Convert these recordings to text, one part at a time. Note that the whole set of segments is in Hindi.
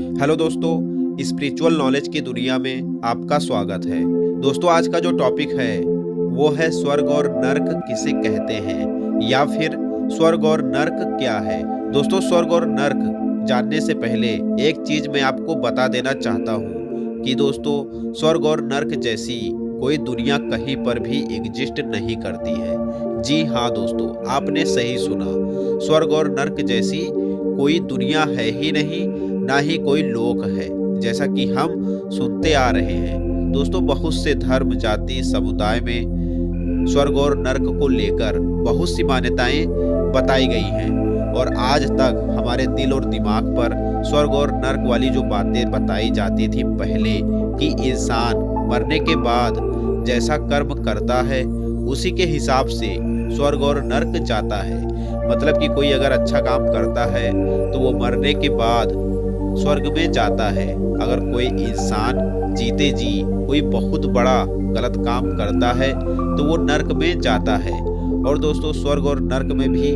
हेलो दोस्तों, स्पिरिचुअल नॉलेज की दुनिया में आपका स्वागत है। दोस्तों, आज का जो टॉपिक है वो है स्वर्ग और नर्क किसे कहते हैं या फिर स्वर्ग और नर्क क्या है। दोस्तों, स्वर्ग और नर्क जानने से पहले एक चीज मैं आपको बता देना चाहता हूँ कि दोस्तों, स्वर्ग और नर्क जैसी कोई दुनिया कहीं पर भी एग्जिस्ट नहीं करती है। जी हाँ दोस्तों, आपने सही सुना। स्वर्ग और नर्क जैसी कोई दुनिया है ही नहीं, ना ही कोई लोक है, जैसा कि हम सुनते आ रहे हैं। दोस्तों, बहुत से धर्म, जाति, समुदाय में स्वर्ग और नर्क को लेकर बहुत सी मान्यताएं बताई गई हैं और आज तक हमारे दिल और दिमाग पर स्वर्ग और नर्क वाली जो बातें बताई जाती थी पहले, कि इंसान मरने के बाद जैसा कर्म करता है उसी के हिसाब से स्वर्ग और नर्क जाता है। मतलब कि कोई अगर अच्छा काम करता है तो वो मरने के बाद स्वर्ग में जाता है। अगर कोई इंसान जीते जी कोई बहुत बड़ा गलत काम करता है तो वो नर्क में जाता है। और दोस्तों, स्वर्ग और नर्क में भी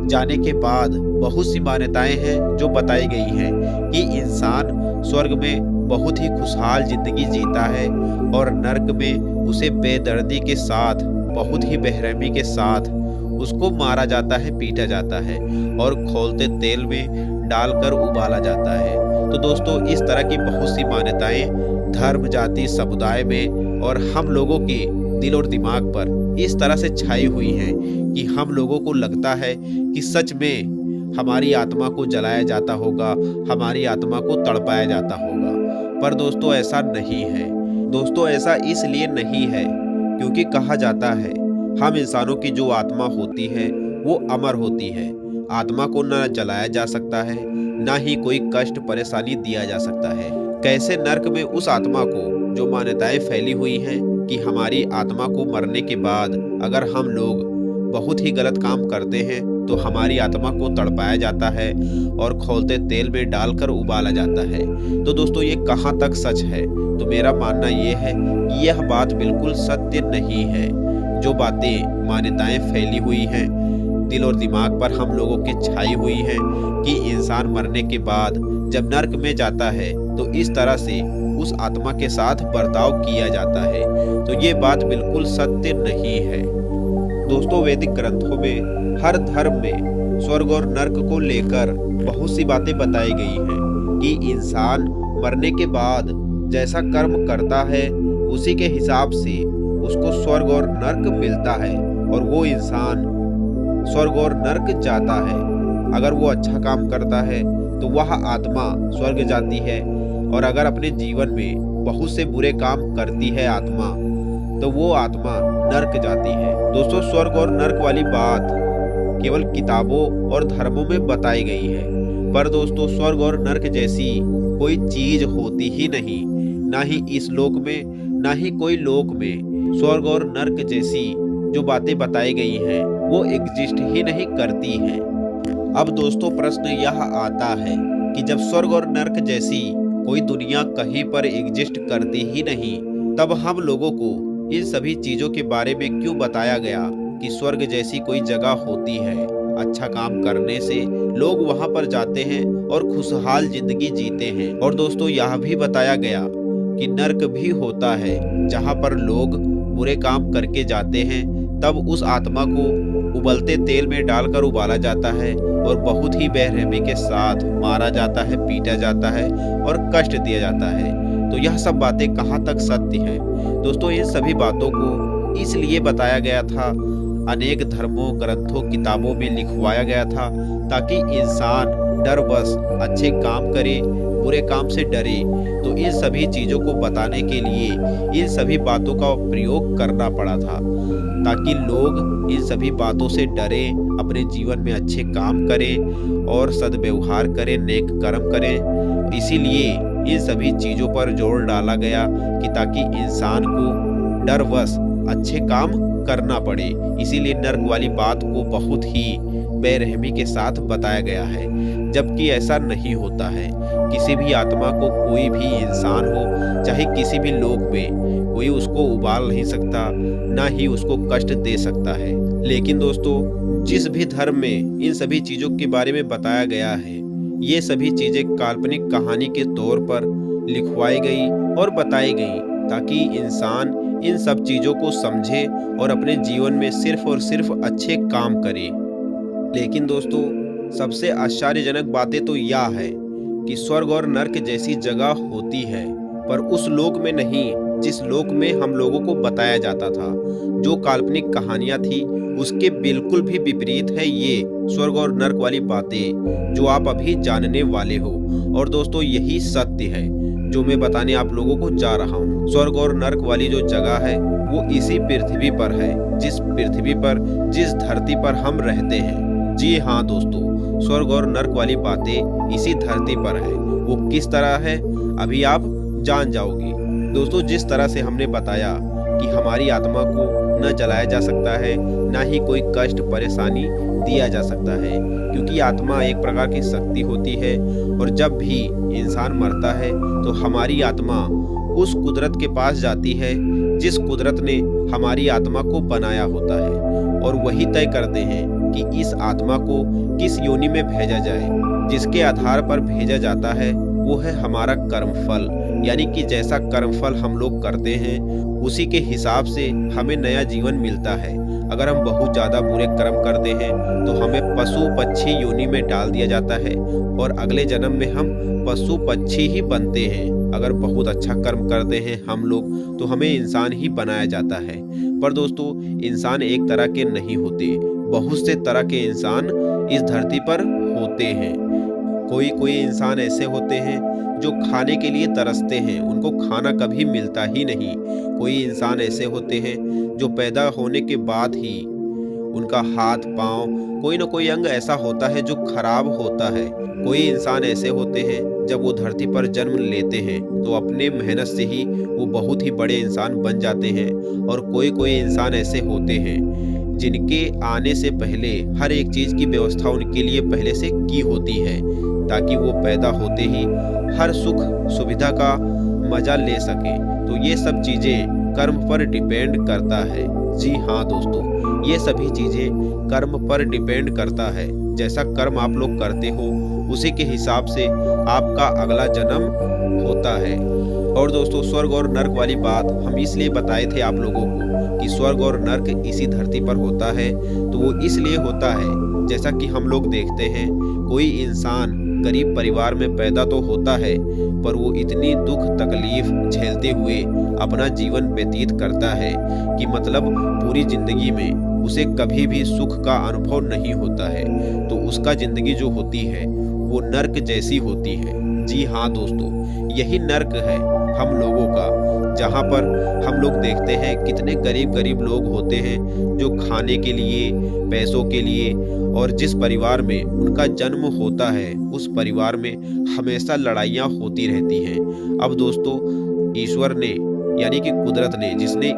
जाने के बाद बहुत सी मान्यताएं हैं जो बताई गई हैं कि इंसान स्वर्ग में बहुत ही खुशहाल जिंदगी जीता है और नर्क में उसे बेदर्दी के साथ, बहुत ही बेरहमी के साथ उसको मारा जाता है, पीटा जाता है और खौलते तेल में डालकर उबाला जाता है। तो दोस्तों, इस तरह की बहुत सी मान्यताएं धर्म, जाति, समुदाय में और हम लोगों के दिल और दिमाग पर इस तरह से छाई हुई हैं कि हम लोगों को लगता है कि सच में हमारी आत्मा को जलाया जाता होगा, हमारी आत्मा को तड़पाया जाता होगा। पर दोस्तों, ऐसा नहीं है। दोस्तों, ऐसा इसलिए नहीं है क्योंकि कहा जाता है हम इंसानों की जो आत्मा होती है वो अमर होती है। आत्मा को न जलाया जा सकता है, ना ही कोई कष्ट परेशानी दिया जा सकता है। कैसे नर्क में उस आत्मा को, जो मान्यताएं फैली हुई हैं कि हमारी आत्मा को मरने के बाद अगर हम लोग बहुत ही गलत काम करते हैं तो हमारी आत्मा को तड़पाया जाता है और खौलते तेल में डालकर उबाला जाता है। तो दोस्तों, ये कहाँ तक सच है? तो मेरा मानना ये है कि यह बात बिल्कुल सत्य नहीं है। जो बातें, मान्यताएं फैली हुई हैं, दिल और दिमाग पर हम लोगों के छाई हुई हैं कि इंसान मरने के बाद जब नर्क में जाता है तो इस तरह से उस आत्मा के साथ बर्ताव किया जाता है, तो ये बात बिल्कुल सत्य नहीं है। दोस्तों, वैदिक ग्रंथों में, हर धर्म में स्वर्ग और नर्क को लेकर बहुत सी बातें बताई गई हैं कि इंसान मरने के बाद जैसा कर्म करता है उसी के हिसाब से उसको स्वर्ग और नर्क मिलता है और वो इंसान स्वर्ग और नर्क जाता है। अगर वो अच्छा काम करता है तो वह आत्मा स्वर्ग जाती है और अगर अपने जीवन में बहुत से बुरे काम करती है आत्मा, तो वो आत्मा नर्क जाती है। दोस्तों, स्वर्ग और नर्क वाली बात केवल किताबों और धर्मों में बताई गई है, पर दोस्तों, स्वर्ग और नर्क जैसी कोई चीज होती ही नहीं, ना ही इस लोक में, ना ही कोई लोक में स्वर्ग और नर्क जैसी जो बातें बताई गई हैं वो एग्जिस्ट ही नहीं करती हैं। अब दोस्तों, प्रश्न यह आता है कि जब स्वर्ग और नर्क जैसी कोई दुनिया कहीं पर एग्जिस्ट करती ही नहीं, तब हम लोगों को इन सभी चीजों के बारे में क्यों बताया गया कि स्वर्ग जैसी कोई जगह होती है? अच्छा काम करने से लोग वहां पर जाते हैं और खुशहाल जिंदगी जीते हैं। और दोस्तों, यह भी बताया गया कि नर्क भी होता है, जहां पर लोग बुरे काम करके जाते हैं, तब उस आत्मा को उबलते तेल में डालकर उबाला जाता है और बहुत ही बेरहमी के साथ मारा जाता है, पीटा जाता है और कष्ट दिया जाता है। तो यह सब बातें कहाँ तक सत्य हैं? दोस्तों, इन सभी बातों को इसलिए बताया गया था, अनेक धर्मों, ग्रंथों, किताबों में लिखवाया गया था ताकि इंसान डर बस अच्छे काम करे, बुरे काम से डरे। तो इन सभी चीजों को बताने के लिए इन सभी बातों का प्रयोग करना पड़ा था ताकि लोग इन सभी बातों से डरें, अपने जीवन में अच्छे काम करें और सद्व्यवहार करें, नेक कर्म करें। इसीलिए इन सभी चीजों पर जोर डाला गया कि ताकि इंसान को डरवश अच्छे काम करना पड़े। इसीलिए नर्क वाली बात को बहुत ही बेरहमी के साथ बताया गया है, जबकि ऐसा नहीं होता है। किसी भी आत्मा को, कोई भी इंसान हो, चाहे किसी भी लोक में, कोई उसको उबाल नहीं सकता, ना ही उसको कष्ट दे सकता है। लेकिन दोस्तों, जिस भी धर्म में इन सभी चीजों के बारे में बताया गया है, ये सभी चीज़ें काल्पनिक कहानी के तौर पर लिखवाई गई और बताई गई, ताकि इंसान इन सब चीज़ों को समझे और अपने जीवन में सिर्फ और सिर्फ अच्छे काम करे। लेकिन दोस्तों, सबसे आश्चर्यजनक बातें तो यह है कि स्वर्ग और नर्क जैसी जगह होती है, पर उस लोक में नहीं जिस लोक में हम लोगों को बताया जाता था। जो काल्पनिक कहानियां थी उसके बिल्कुल भी विपरीत है ये स्वर्ग और नर्क वाली बातें जो आप अभी जानने वाले हो। और दोस्तों, यही सत्य है जो मैं बताने आप लोगों को जा रहा हूँ। स्वर्ग और नर्क वाली जो जगह है वो इसी पृथ्वी पर है, जिस पृथ्वी पर, जिस धरती पर हम रहते हैं। जी हाँ दोस्तों, स्वर्ग और नर्क वाली बातें इसी धरती पर है। वो किस तरह है अभी आप जान जाओगे। दोस्तों, जिस तरह से हमने बताया कि हमारी आत्मा को न जलाया जा सकता है, ना ही कोई कष्ट परेशानी दिया जा सकता है, क्योंकि आत्मा एक प्रकार की शक्ति होती है। और जब भी इंसान मरता है तो हमारी आत्मा उस कुदरत के पास जाती है जिस कुदरत ने हमारी आत्मा को बनाया होता है, और वही तय करते हैं कि इस आत्मा को किस योनि में भेजा जाए। जिसके आधार पर भेजा जाता है वो है हमारा कर्मफल, यानी कि जैसा कर्मफल हम लोग करते हैं उसी के हिसाब से हमें नया जीवन मिलता है। अगर हम बहुत ज़्यादा बुरे कर्म करते हैं तो हमें पशु पक्षी योनि में डाल दिया जाता है, और अगले जन्म में हम पशु पक्षी ही बनते हैं। अगर बहुत अच्छा कर्म करते हैं हम लोग तो हमें इंसान ही बनाया जाता है। पर दोस्तों, इंसान एक तरह के नहीं होते, बहुत से तरह के इंसान इस धरती पर होते हैं। कोई इंसान ऐसे होते हैं जो खाने के लिए तरसते हैं, उनको खाना कभी मिलता ही नहीं। कोई इंसान ऐसे होते हैं जो पैदा होने के बाद ही उनका हाथ पांव कोई न कोई अंग ऐसा होता है जो खराब होता है। कोई इंसान ऐसे होते हैं जब वो धरती पर जन्म लेते हैं तो अपने मेहनत से ही वो बहुत ही बड़े इंसान बन जाते हैं। और कोई इंसान ऐसे होते हैं जिनके आने से पहले हर एक चीज़ की व्यवस्था उनके लिए पहले से की होती है, ताकि वो पैदा होते ही हर सुख सुविधा का मजा ले सके। तो ये सब चीज़ें कर्म पर डिपेंड करता है। जी हाँ दोस्तों, ये सभी चीज़ें कर्म पर डिपेंड करता है। जैसा कर्म आप लोग करते हो उसी के हिसाब से आपका अगला जन्म होता है। और दोस्तों, स्वर्ग और नर्क वाली बात हम इसलिए बताए थे आप लोगों को कि स्वर्ग और नर्क इसी धरती पर होता है। तो वो इसलिए होता है, जैसा कि हम लोग देखते हैं, कोई इंसान गरीब परिवार में पैदा तो होता है, पर वो इतनी दुख तकलीफ झेलते हुए अपना जीवन व्यतीत करता है कि मतलब पूरी जिंदगी में उसे कभी भी सुख का अनुभव नहीं होता है। तो उसका जिंदगी जो होती है वो नर्क जैसी होती है। जी हाँ दोस्तों, यही नर्क है हम लोगों का, जहाँ पर हम लोग देखते हैं कितने गरीब लोग होते हैं जो खाने के लिए, पैसों के लिए, और जिस परिवार में उनका जन्म होता है उस परिवार में हमेशा लड़ाइयाँ होती रहती हैं। अब दोस्तों, ईश्वर ने यानी कि कुदरत ने, जिसने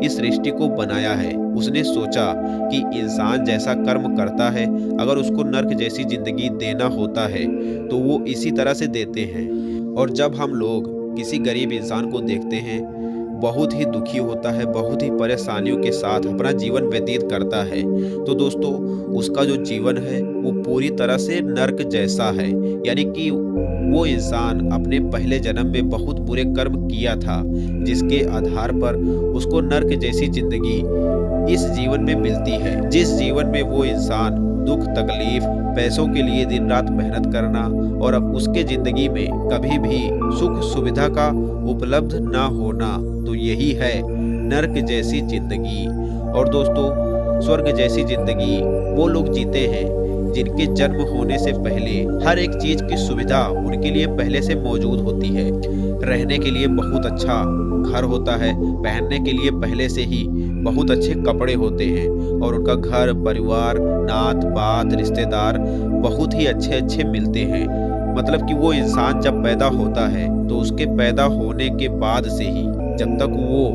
इस सृष्टि को बनाया है, उसने सोचा कि इंसान जैसा कर्म करता है, अगर उसको नर्क जैसी जिंदगी देना होता है तो वो इसी तरह से देते हैं। और जब हम लोग किसी गरीब इंसान को देखते हैं, बहुत ही दुखी होता है, बहुत ही परेशानियों के साथ अपना जीवन व्यतीत करता है, तो दोस्तों उसका जो जीवन है वो पूरी तरह से नर्क जैसा है। यानी कि वो इंसान अपने पहले जन्म में बहुत बुरे कर्म किया था, जिसके आधार पर उसको नर्क जैसी जिंदगी इस जीवन में मिलती है। जिस जीवन में वो इंसान दुख तकलीफ, पैसों के लिए दिन रात मेहनत करना, और अब उसके जिंदगी में कभी भी सुख सुविधा का उपलब्ध ना होना, तो यही है नर्क जैसी जिंदगी। और दोस्तों, स्वर्ग जैसी जिंदगी वो लोग जीते हैं जिनके जन्म होने से पहले हर एक चीज की सुविधा उनके लिए पहले से मौजूद होती है। रहने के लिए बहुत अच्छा घर होता है, पहनने के लिए पहले से ही बहुत अच्छे कपड़े होते हैं, और उनका घर परिवार, नात बात, रिश्तेदार बहुत ही अच्छे मिलते हैं। मतलब कि वो इंसान जब पैदा होता है तो उसके पैदा होने के बाद से ही जब तक वो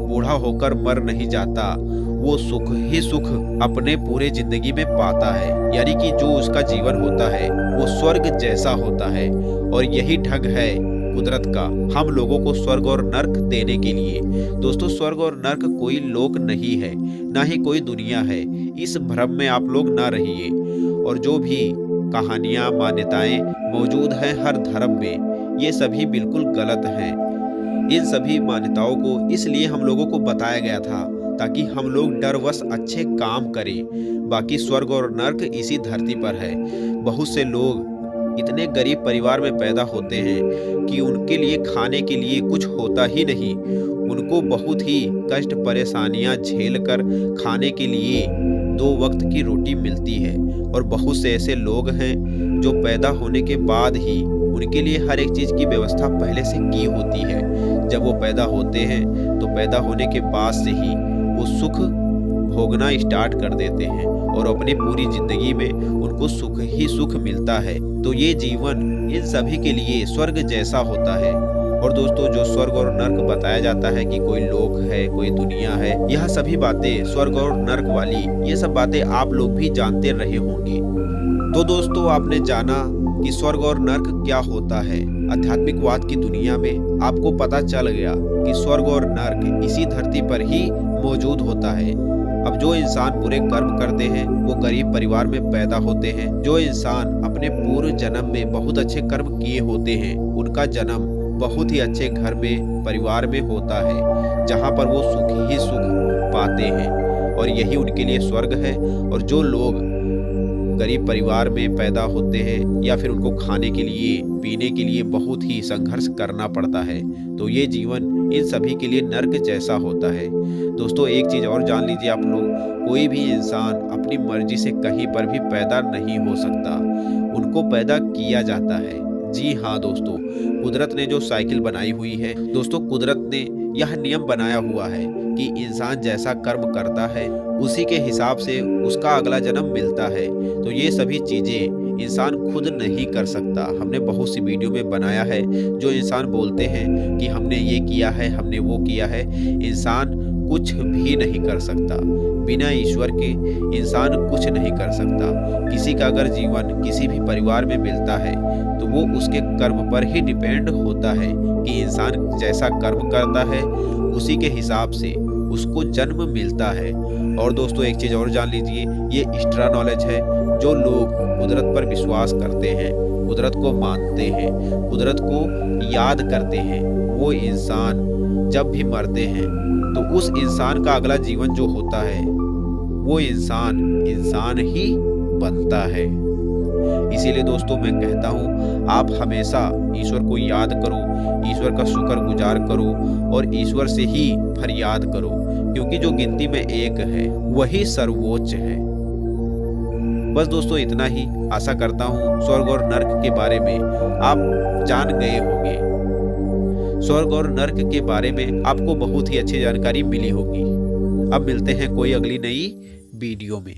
बूढ़ा होकर मर नहीं जाता, वो सुख ही सुख अपने पूरे जिंदगी में पाता है। यानी कि जो उसका जीवन होता है वो स्वर्ग जैसा होता है। और यही ढंग है कुदरत का हम लोगों को स्वर्ग और नर्क देने के लिए। दोस्तों, स्वर्ग और नर्क कोई लोक नहीं है, ना ही कोई दुनिया है। इस भ्रम में आप लोग ना रहिए। और जो भी कहानियाँ, मान्यताएं मौजूद हैं हर धर्म में, ये सभी बिल्कुल गलत हैं। इन सभी मान्यताओं को इसलिए हम लोगों को बताया गया था ताकि हम लोग डरवश अच्छे काम करें। बाकी स्वर्ग और नर्क इसी धरती पर है। बहुत से लोग इतने गरीब परिवार में पैदा होते हैं कि उनके लिए खाने के लिए कुछ होता ही नहीं। उनको बहुत ही कष्ट परेशानियां झेल कर खाने के लिए 2 वक्त की रोटी मिलती है। और बहुत से ऐसे लोग हैं जो पैदा होने के बाद ही उनके लिए हर एक चीज़ की व्यवस्था पहले से की होती है। जब वो पैदा होते हैं तो पैदा होने के बाद से ही वो सुख भोगना स्टार्ट कर देते हैं और अपनी पूरी जिंदगी में उनको सुख ही सुख मिलता है। तो ये जीवन इन सभी के लिए स्वर्ग जैसा होता है। और दोस्तों, जो स्वर्ग और नर्क बताया जाता है कि कोई लोक है, कोई दुनिया है, यह सभी बातें स्वर्ग और नर्क वाली, ये सब बातें आप लोग भी जानते रहे होंगे। तो दोस्तों, आपने जाना कि स्वर्ग और नर्क क्या होता है। आध्यात्मिकवाद की दुनिया में आपको पता चल गया कि स्वर्ग और नर्क इसी धरती पर ही मौजूद होता है। अब जो इंसान बुरे कर्म करते हैं वो गरीब परिवार में पैदा होते हैं। जो इंसान अपने पूर्व जन्म में बहुत अच्छे कर्म किए होते हैं उनका जन्म बहुत ही अच्छे घर में, परिवार में होता है, जहाँ पर वो सुख ही सुख पाते हैं और यही उनके लिए स्वर्ग है। और जो लोग गरीब परिवार में पैदा होते हैं या फिर उनको खाने के लिए, पीने के लिए बहुत ही संघर्ष करना पड़ता है, तो ये जीवन इन सभी के लिए नर्क जैसा होता है। दोस्तों, एक चीज़ और जान लीजिए आप लोग, कोई भी इंसान अपनी मर्जी से कहीं पर भी पैदा नहीं हो सकता, उनको पैदा किया जाता है। जी हाँ दोस्तों, कुदरत ने जो साइकिल बनाई हुई है, दोस्तों कुदरत ने यह नियम बनाया हुआ है कि इंसान जैसा कर्म करता है उसी के हिसाब से उसका अगला जन्म मिलता है। तो ये सभी चीज़ें इंसान खुद नहीं कर सकता। हमने बहुत सी वीडियो में बनाया है। जो इंसान बोलते हैं कि हमने ये किया है, हमने वो किया है, इंसान कुछ भी नहीं कर सकता। बिना ईश्वर के इंसान कुछ नहीं कर सकता। किसी का अगर जीवन किसी भी परिवार में मिलता है तो वो उसके कर्म पर ही डिपेंड होता है कि इंसान जैसा कर्म करता है उसी के हिसाब से उसको जन्म मिलता है। और दोस्तों, एक चीज़ और जान लीजिए, ये एक्स्ट्रा नॉलेज है। जो लोग कुदरत पर विश्वास करते हैं, कुदरत को मानते हैं, कुदरत को याद करते हैं, वो इंसान जब भी मरते हैं तो उस इंसान का अगला जीवन जो होता है वो इंसान ही बनता है। इसीलिए दोस्तों, मैं कहता हूँ आप हमेशा ईश्वर को याद करो, ईश्वर का शुक्रगुजार करो और ईश्वर से ही फरियाद करो, क्योंकि जो गिनती में एक है वही सर्वोच्च है। बस दोस्तों, इतना ही। आशा करता हूँ स्वर्ग और नर्क के बारे में आप जान गए होंगे। स्वर्ग और नर्क के बारे में आपको बहुत ही अच्छी जानकारी मिली होगी। अब मिलते हैं कोई अगली नई वीडियो में।